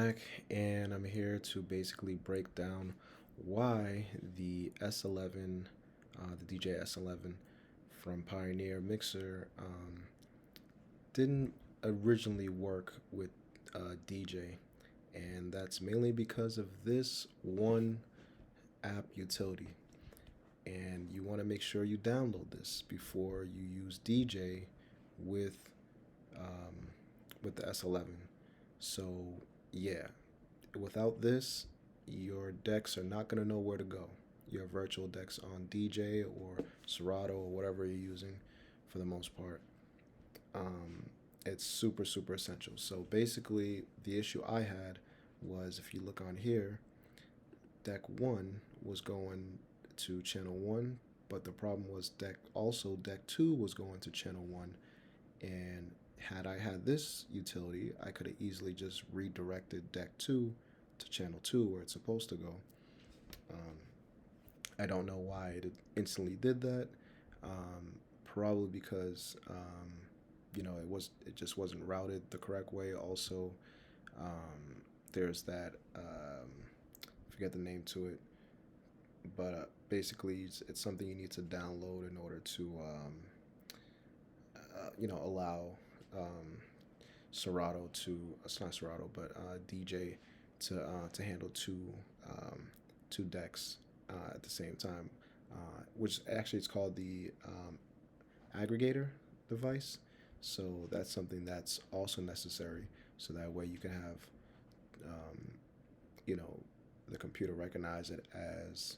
Back, and I'm here to basically break down why the S11, the DJ S11 from Pioneer Mixer, didn't originally work with DJ, and that's mainly because of this one app utility. And you want to make sure you download this before you use DJ with um, with the S11. So yeah, without this, your decks are not going to know where to go. Your virtual decks on DJ or Serato or whatever you're using for the most part. Um, it's super essential. So basically, the issue I had was if you look on here, deck one was going to channel one, but the problem was deck two was going to channel one, and had I had this utility, I could have easily just redirected deck two to channel two where it's supposed to go. Um, I don't know why it instantly did that. Probably because it just wasn't routed the correct way. Also, there's that forget the name to it, but basically it's something you need to download in order to allow um, Serato to it's not Serato but DJ to handle two decks at the same time, which actually it's called the Aggregator device. So that's something that's also necessary. So that way you can have um, you know the computer recognize it as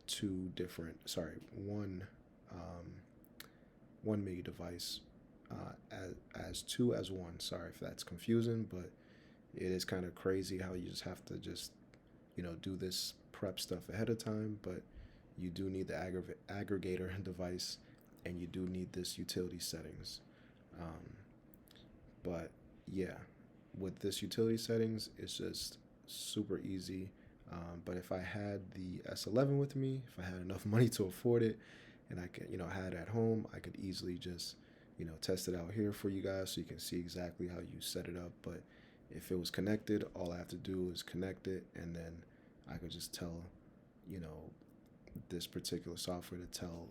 two different sorry um, one MIDI device as two as one. Sorry if that's confusing, but it is kind of crazy how you just have to just do this prep stuff ahead of time. But you do need the aggregator device, and you do need this utility settings. Um, but yeah, with this utility settings, it's just super easy. But if I had the S11 with me, if I had enough money to afford it, and I could, had it at home, I could easily just, test it out here for you guys so you can see exactly how you set it up. But if it was connected, all I have to do is connect it, and then I could just tell, you know, this particular software to tell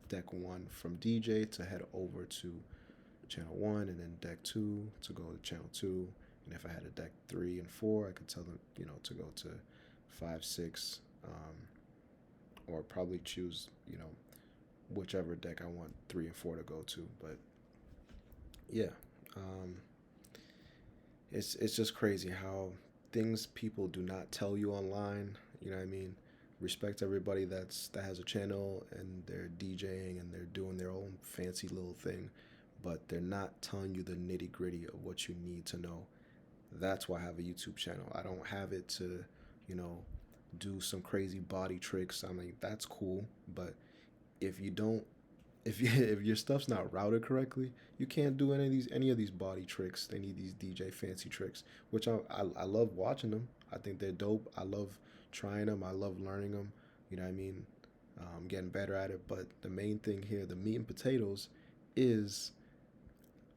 deck one from DJ to head over to channel one, and then deck two to go to channel two. And if I had a deck three and four, I could tell them, to go to five, six, or probably choose, whichever deck I want three and four to go to. But yeah, um, it's just crazy how things people do not tell you online. You know what I mean? Respect everybody that has a channel and they're DJing and they're doing their own fancy little thing, but they're not telling you the nitty gritty of what you need to know. That's why I have a YouTube channel. I don't have it to, you know, do some crazy body tricks. I mean, that's cool, but if you don't if your stuff's not routed correctly, you can't do any of these body tricks. They need these DJ fancy tricks, which I love watching them. I think they're dope. I love trying them. I love learning them. You know what I mean? Getting better at it. But the main thing here, the meat and potatoes, is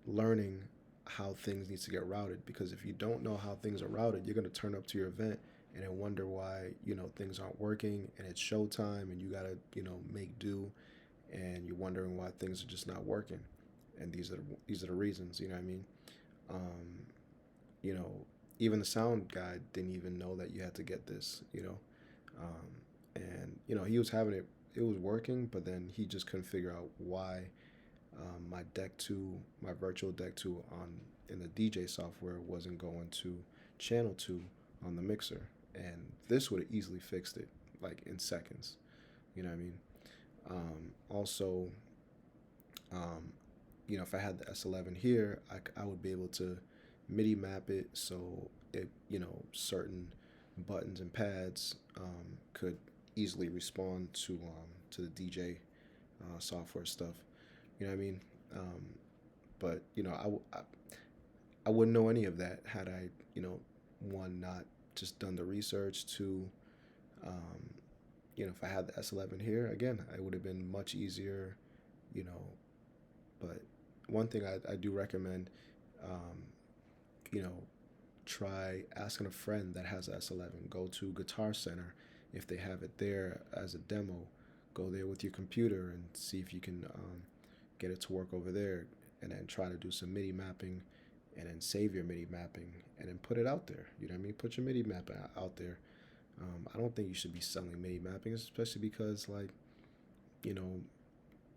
learning how things need to get routed. Because if you don't know how things are routed, you're gonna turn up to your event and then wonder why things aren't working, and it's showtime and you gotta make do, and you're wondering why things are just not working. And these are the reasons. You know what I mean? Um, you know, even the sound guy didn't even know that you had to get this. And he was having it. It was working, but then he just couldn't figure out why my deck two, my virtual deck two on in the DJ software wasn't going to channel two on the mixer, and this would have easily fixed it like in seconds. You know what I mean? Also, um, if I had the S11 here, I would be able to MIDI map it so it, certain buttons and pads could easily respond to the DJ software stuff. You know what I mean? Um, but I wouldn't know any of that had I, one, not just done the research. Two, um, if I had the S11 here, again, it would have been much easier, you know. But one thing I do recommend, um, you know, try asking a friend that has a S11. Go to Guitar Center if they have it there as a demo. Go there with your computer and see if you can get it to work over there, and then try to do some MIDI mapping, and then save your MIDI mapping, and then put it out there. You know what I mean? Put your MIDI map out there. I don't think you should be selling MIDI mapping, especially because, like, you know,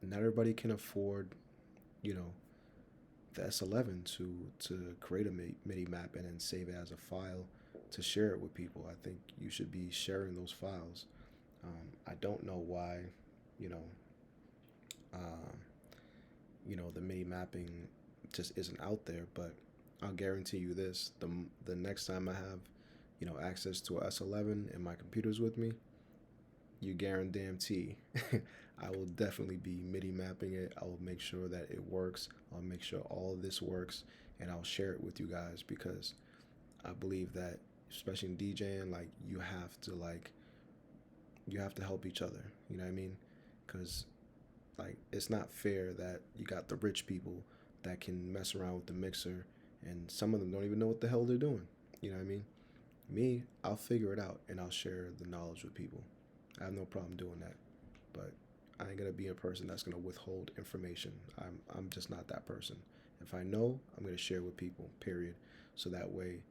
not everybody can afford, you know, the S11 to create a MIDI map and then save it as a file to share it with people. I think you should be sharing those files. I don't know why, you know, um, the MIDI mapping just isn't out there, but I'll guarantee you this: the next time I have, access to a S11 and my computer's with me, you guarantee I will definitely be MIDI mapping it. I will make sure that it works. I'll make sure all of this works, and I'll share it with you guys, because I believe that, especially in DJing, like, you have to help each other. You know what I mean? Because, like, it's not fair that you got the rich people that can mess around with the mixer, and some of them don't even know what the hell they're doing. You know what I mean? Me, I'll figure it out and I'll share the knowledge with people. I have no problem doing that. But I ain't gonna be a person that's gonna withhold information. I'm just not that person. If I know, I'm gonna share with people. Period. So that way,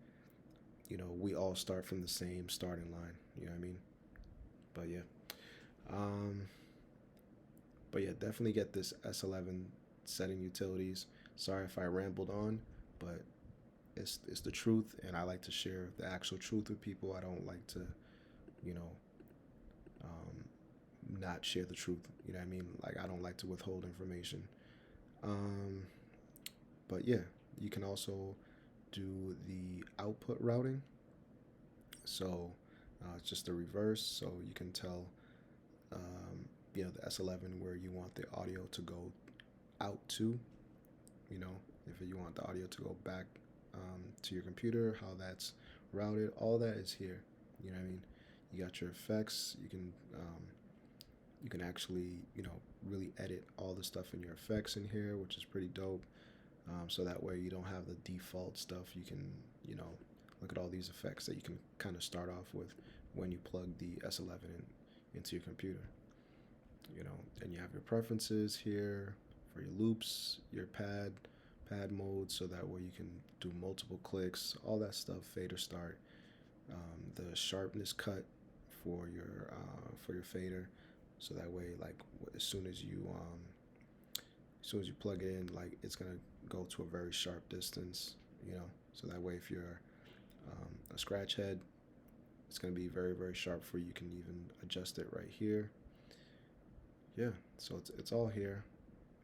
we all start from the same starting line. You know what I mean? But yeah. Um, but yeah, definitely get this S11 setting utilities. Sorry if I rambled on, but it's the truth, and I like to share the actual truth with people. I don't like to, you know, not share the truth. You know what I mean? Like, I don't like to withhold information. Um, but yeah, you can also do the output routing. So it's just the reverse. So you can tell, the S11 where you want the audio to go out to. If you want the audio to go back to your computer, how that's routed, all that is here. You know what I mean? You got your effects. You can actually, really edit all the stuff in your effects in here, which is pretty dope. So that way you don't have the default stuff. You can, look at all these effects that you can kind of start off with when you plug the S11 into your computer. And you have your preferences here for your loops, your pad mode, so that way you can do multiple clicks, all that stuff, fader start, the sharpness cut for your fader, so that way, like, as soon as you plug it in, like, it's gonna go to a very sharp distance, so that way if you're a scratch head, it's gonna be very, very sharp for you. You can even adjust it right here. Yeah, so it's all here.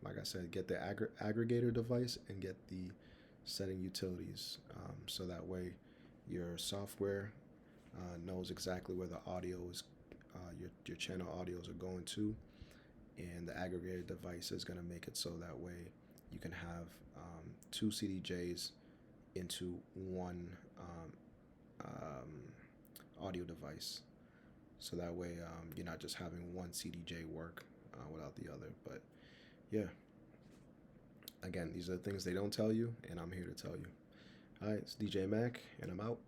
Like I said, get the aggregator device and get the setting utilities, so that way your software knows exactly where the audio is, your channel audios are going to, and the aggregator device is going to make it so that way you can have two CDJs into one audio device. So that way you're not just having one CDJ work without the other. But yeah, again, these are the things they don't tell you, and I'm here to tell you. All right, it's DJ Mac, and I'm out.